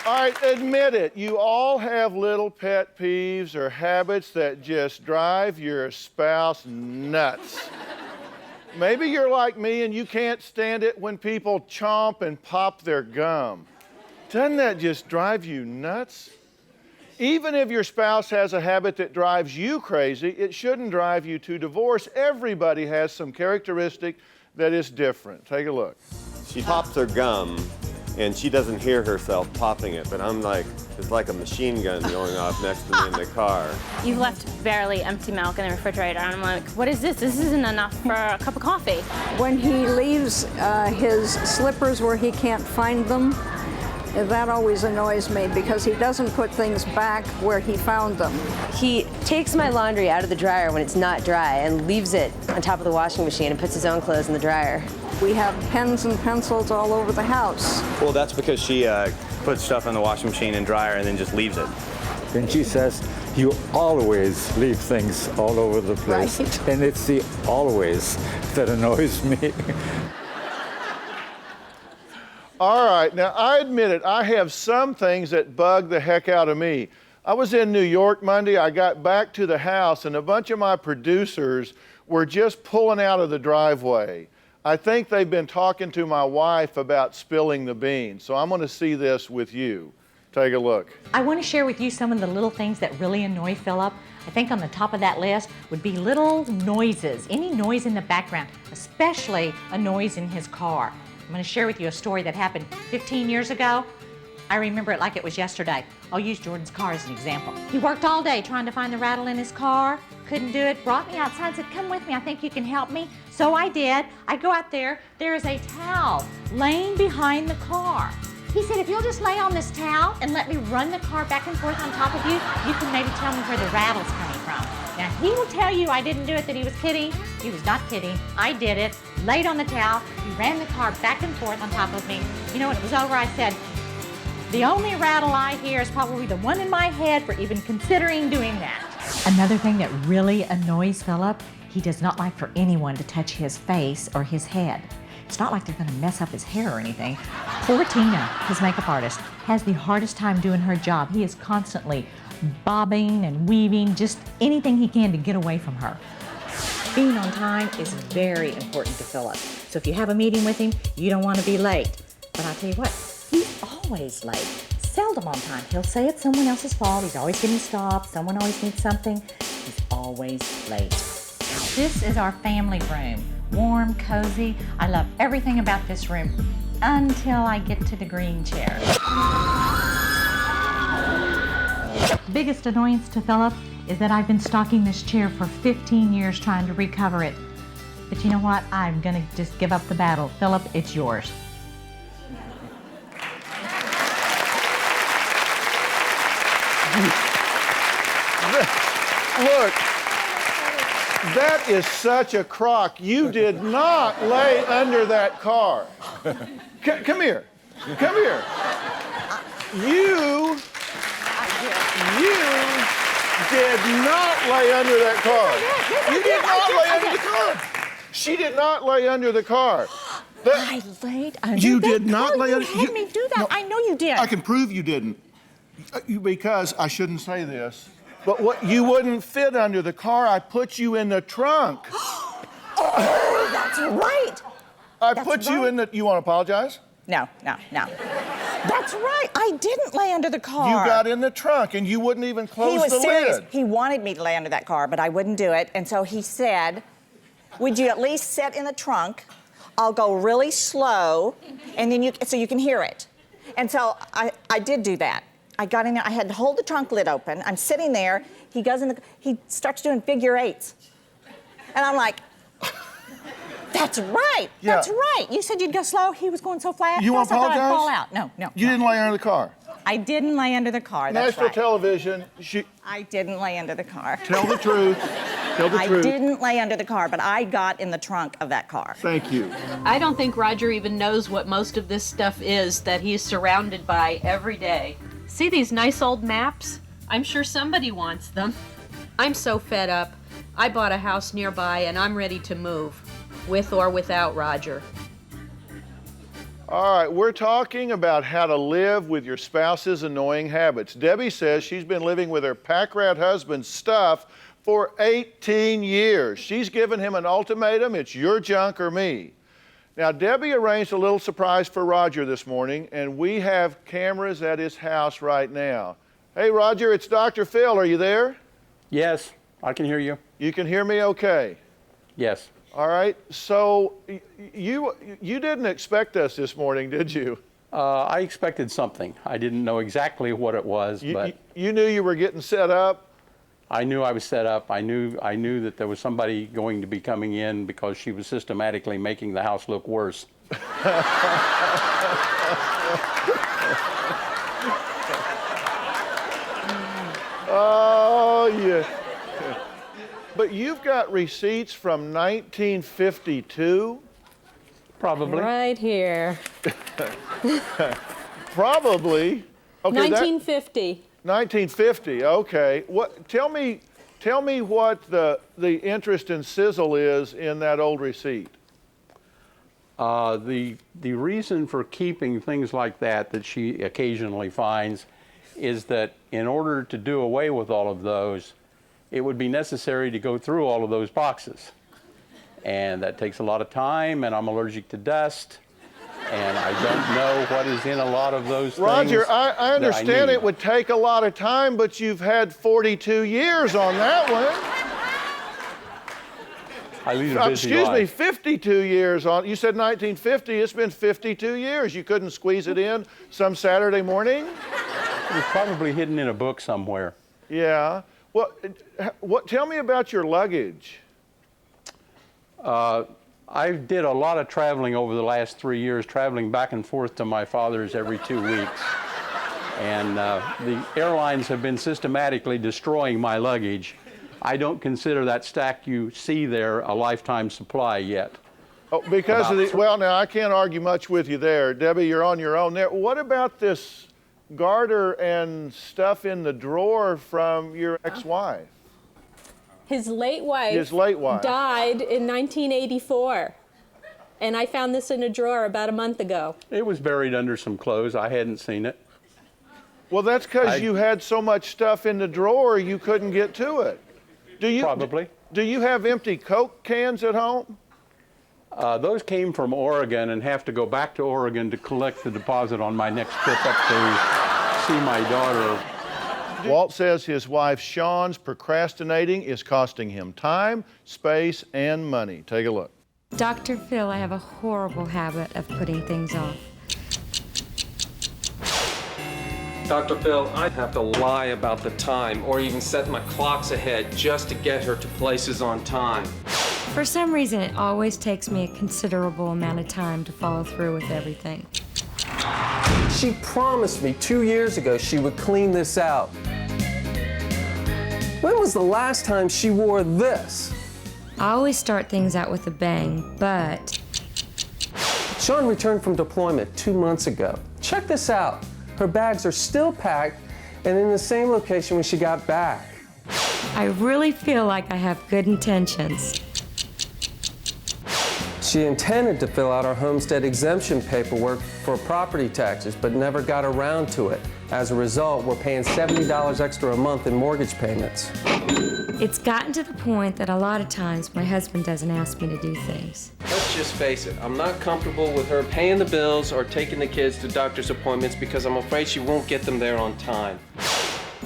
All right, admit it. You all have little pet peeves or habits that just drive your spouse nuts. Maybe you're like me and you can't stand it when people chomp and pop their gum. Doesn't that just drive you nuts? Even if your spouse has a habit that drives you crazy, it shouldn't drive you to divorce. Everybody has some characteristic that is different. Take a look. She pops her gum, and she doesn't hear herself popping it, but I'm like, it's like a machine gun going off next to me in the car. You've left barely empty milk in the refrigerator, and I'm like, what is this? This isn't enough for a cup of coffee. When he leaves his slippers where he can't find them, that always annoys me because he doesn't put things back where he found them. He takes my laundry out of the dryer when it's not dry and leaves it on top of the washing machine and puts his own clothes in the dryer. We have pens and pencils all over the house. Well, that's because she puts stuff in the washing machine and dryer and then just leaves it. And she says, you always leave things all over the place. Right. And it's the always that annoys me. All right, now I admit it, I have some things that bug the heck out of me. I was in New York Monday, I got back to the house and a bunch of my producers were just pulling out of the driveway. I think they've been talking to my wife about spilling the beans, so I'm gonna see this with you. Take a look. I want to share with you some of the little things that really annoy Philip. I think on the top of that list would be little noises, any noise in the background, especially a noise in his car. I'm going to share with you a story that happened 15 years ago. I remember it like it was yesterday. I'll use Jordan's car as an example. He worked all day trying to find the rattle in his car, couldn't do it, brought me outside and said, come with me, I think you can help me. So I did. I go out there, there is a towel laying behind the car. He said, if you'll just lay on this towel and let me run the car back and forth on top of you, you can maybe tell me where the rattle's coming from. Now, he will tell you I didn't do it, that he was kidding. He was not kidding. I did it, laid on the towel, he ran the car back and forth on top of me. You know, when it was over, I said, the only rattle I hear is probably the one in my head for even considering doing that. Another thing that really annoys Philip, he does not like for anyone to touch his face or his head. It's not like they're gonna mess up his hair or anything. Poor Tina, his makeup artist, has the hardest time doing her job. He is constantly bobbing and weaving, just anything he can to get away from her. Being on time is very important to Philip. So if you have a meeting with him, you don't want to be late. But I'll tell you what, he's always late. Seldom on time. He'll say it's someone else's fault. He's always getting stopped. Someone always needs something. He's always late. This is our family room. Warm, cozy. I love everything about this room until I get to the green chair. Biggest annoyance to Philip is that I've been stocking this chair for 15 years trying to recover it. But you know what? I'm gonna just give up the battle. Philip, it's yours. Look, that is such a crock. You did not lay under that car. Come here. Come here. You did not lay under that car. You did not lay under the car. She did not lay under the car. I laid under You that did not car. lay under. You had me do that. No, I know you did. I can prove you didn't. Because I shouldn't say this, but what you wouldn't fit under the car. I put you in the trunk. Oh, that's right. I put you in the. You want to apologize? No. That's right. I didn't lay under the car. You got in the trunk and you wouldn't even close He was the serious. lid. He wanted me to lay under that car, but I wouldn't do it. And so he said, would you at least sit in the trunk? I'll go really slow, and then so you can hear it. And so I did do that. I got in there. I had to hold the trunk lid open. I'm sitting there. He goes in he starts doing figure eights. And I'm like, that's right. Yeah. That's right. You said you'd go slow. He was going so fast. You want to I thought apologize? I'd fall out. No. You didn't lay under the car. I didn't lay under the car. That's National right. television. I didn't lay under the car. Tell the truth. Tell the truth. I didn't lay under the car, but I got in the trunk of that car. Thank you. I don't think Roger even knows what most of this stuff is that he's surrounded by every day. See these nice old maps? I'm sure somebody wants them. I'm so fed up. I bought a house nearby and I'm ready to move, with or without Roger. All right, we're talking about how to live with your spouse's annoying habits. Debbie says she's been living with her pack rat husband's stuff for 18 years. She's given him an ultimatum, it's your junk or me. Now, Debbie arranged a little surprise for Roger this morning, and we have cameras at his house right now. Hey, Roger, it's Dr. Phil. Are you there? Yes, I can hear you. You can hear me okay? Yes. All right, so you didn't expect us this morning, did you? I expected something. I didn't know exactly what it was, but you knew you were getting set up? I knew I was set up. I knew that there was somebody going to be coming in because she was systematically making the house look worse. Oh, yeah. But you've got receipts from 1952? Probably. Right here. Probably. Okay, 1950. 1950. Okay. Tell me what the interest in sizzle is in that old receipt. The reason for keeping things like that she occasionally finds is that in order to do away with all of those, it would be necessary to go through all of those boxes. And that takes a lot of time, and I'm allergic to dust, and I don't know what is in a lot of those things. Roger, I understand it would take a lot of time, but you've had 42 years on that one. I lead a busy life. Excuse me, 52 years on. You said 1950. It's been 52 years. You couldn't squeeze it in some Saturday morning? It was probably hidden in a book somewhere. Yeah. Tell me about your luggage. I did a lot of traveling over the last 3 years, traveling back and forth to my father's every 2 weeks. And the airlines have been systematically destroying my luggage. I don't consider that stack you see there a lifetime supply yet. Oh, because of the, well, now I can't argue much with you there. Debbie, you're on your own there. What about this garter and stuff in the drawer from your ex-wife? His late wife died in 1984. And I found this in a drawer about a month ago. It was buried under some clothes. I hadn't seen it. Well, that's because you had so much stuff in the drawer you couldn't get to it. Probably. Do you have empty Coke cans at home? Those came from Oregon and have to go back to Oregon to collect the deposit on my next trip up to see my daughter. Walt says his wife Sean's procrastinating is costing him time, space, and money. Take a look. Dr. Phil, I have a horrible habit of putting things off. Dr. Phil, I have to lie about the time or even set my clocks ahead just to get her to places on time. For some reason, it always takes me a considerable amount of time to follow through with everything. She promised me 2 years ago she would clean this out. When was the last time she wore this? I always start things out with a bang, but... Sean returned from deployment 2 months ago. Check this out. Her bags are still packed and in the same location when she got back. I really feel like I have good intentions. She intended to fill out our homestead exemption paperwork for property taxes, but never got around to it. As a result, we're paying $70 extra a month in mortgage payments. It's gotten to the point that a lot of times my husband doesn't ask me to do things. Let's just face it, I'm not comfortable with her paying the bills or taking the kids to doctor's appointments because I'm afraid she won't get them there on time.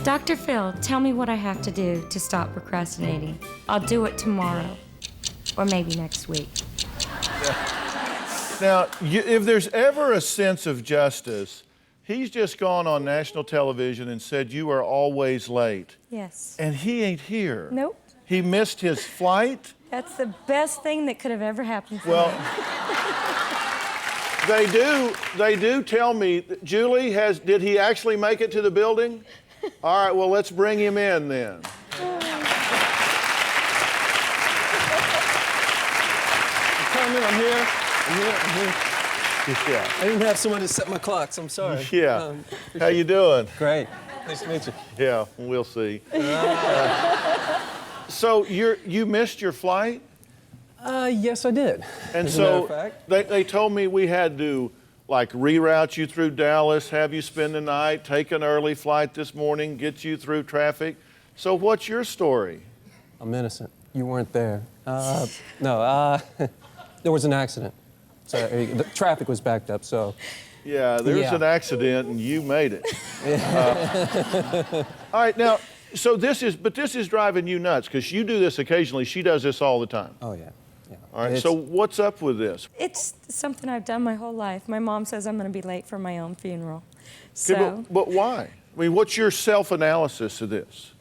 Dr. Phil, tell me what I have to do to stop procrastinating. I'll do it tomorrow, or maybe next week. Now, if there's ever a sense of justice, he's just gone on national television and said you are always late. Yes. And he ain't here. Nope. He missed his flight. That's the best thing that could have ever happened for Well, me. they do tell me, Julie, did he actually make it to the building? All right, well, let's bring him in then. I'm here. Yeah. I didn't have someone to set my clocks. I'm sorry. Yeah. How you doing? Great. Nice to meet you. Yeah, we'll see. So you missed your flight? Yes, I did. And As a matter so of fact. they told me we had to like reroute you through Dallas, have you spend the night, take an early flight this morning, get you through traffic. So what's your story? I'm innocent. You weren't there. No, there was an accident. So the traffic was backed up, so. Yeah, there's an accident and you made it. All right, now, so this is driving you nuts because you do this occasionally. She does this all the time. Oh, yeah. All right, so what's up with this? It's something I've done my whole life. My mom says I'm going to be late for my own funeral. So Okay, but why? I mean, what's your self-analysis of this?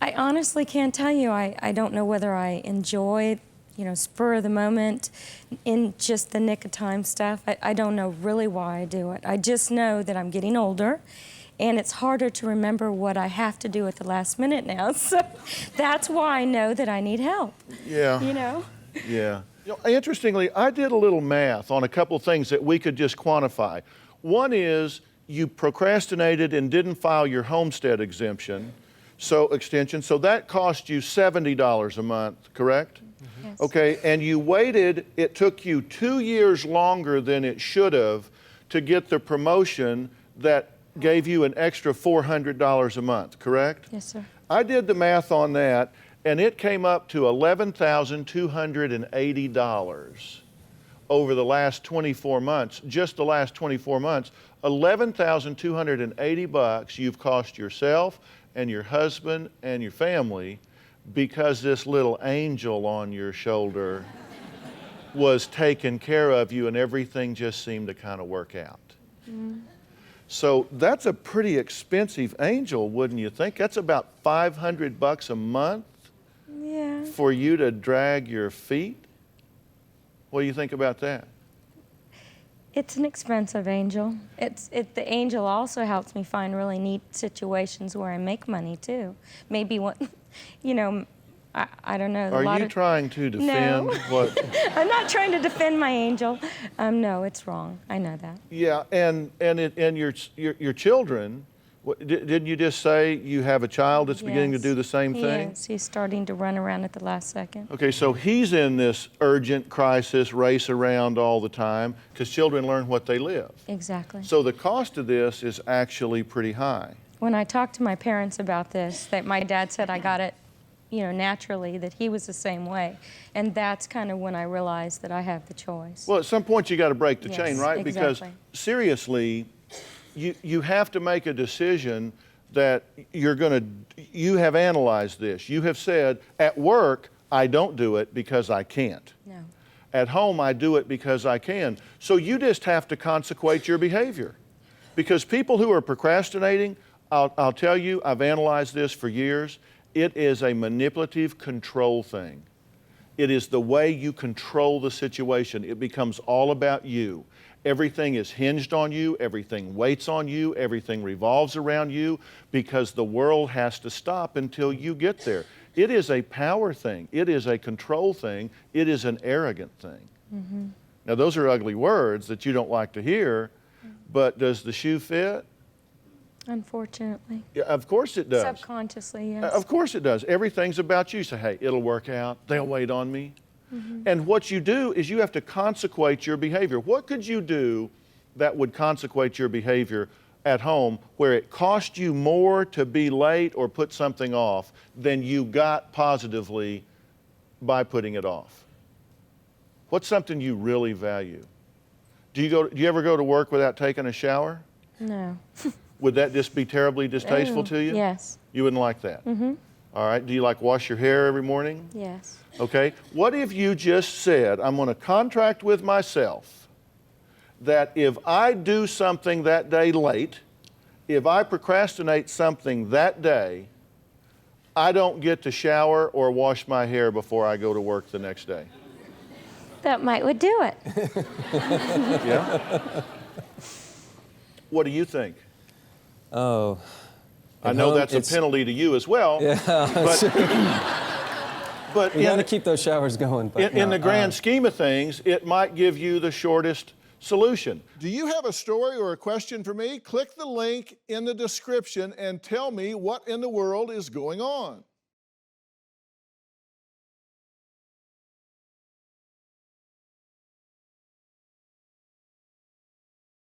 I honestly can't tell you. I don't know whether I enjoy, spur of the moment, in just the nick of time stuff. I don't know really why I do it. I just know that I'm getting older, and it's harder to remember what I have to do at the last minute now. So that's why I know that I need help. Yeah. Yeah. Interestingly, I did a little math on a couple of things that we could just quantify. One is you procrastinated and didn't file your homestead extension, so that cost you $70 a month, correct? Yes. Okay, and you waited, it took you 2 years longer than it should have to get the promotion that gave you an extra $400 a month, correct? Yes, sir. I did the math on that, and it came up to $11,280 over the last 24 months, just the last 24 months. $11,280 you've cost yourself and your husband and your family because this little angel on your shoulder was taking care of you and everything just seemed to kind of work out. Mm. So that's a pretty expensive angel, wouldn't you think? That's about $500 a month for you to drag your feet. What do you think about that? It's an expensive angel. The angel also helps me find really neat situations where I make money too. Maybe what, I don't know. Are you trying to defend what? I'm not trying to defend my angel. No, it's wrong. I know that. Yeah, and your children. Didn't you just say you have a child that's beginning to do the same thing? Yes, he's starting to run around at the last second. Okay, so he's in this urgent crisis race around all the time because children learn what they live. Exactly. So the cost of this is actually pretty high. When I talked to my parents about this, that my dad said I got it, naturally, that he was the same way. And that's kind of when I realized that I have the choice. Well, at some point you got to break the chain, right? Exactly. Because seriously, you have to make a decision that you have analyzed this. You have said, at work, I don't do it because I can't. No. At home, I do it because I can. So you just have to consequate your behavior. Because people who are procrastinating, I'll tell you, I've analyzed this for years, it is a manipulative control thing. It is the way you control the situation. It becomes all about you. Everything is hinged on you, everything waits on you, everything revolves around you because the world has to stop until you get there. It is a power thing. It is a control thing. It is an arrogant thing. Mm-hmm. Now, those are ugly words that you don't like to hear, but does the shoe fit? Unfortunately. Yeah, of course it does. Subconsciously, yes. Of course it does. Everything's about you. You say, hey, it'll work out. They'll wait on me. Mm-hmm. And what you do is you have to consequate your behavior. What could you do that would consequate your behavior at home where it cost you more to be late or put something off than you got positively by putting it off? What's something you really value? Do you ever go to work without taking a shower? No. Would that just be terribly distasteful to you? Yes. You wouldn't like that? Mm-hmm. All right. Do you wash your hair every morning? Yes. Okay. What if you just said, I'm going to contract with myself that if I do something that day late, if I procrastinate something that day, I don't get to shower or wash my hair before I go to work the next day? That would do it. Yeah? What do you think? Oh. I know that's a penalty to you as well. Yeah. But you got to keep those showers going. But in the grand scheme of things, it might give you the shortest solution. Do you have a story or a question for me? Click the link in the description and tell me what in the world is going on.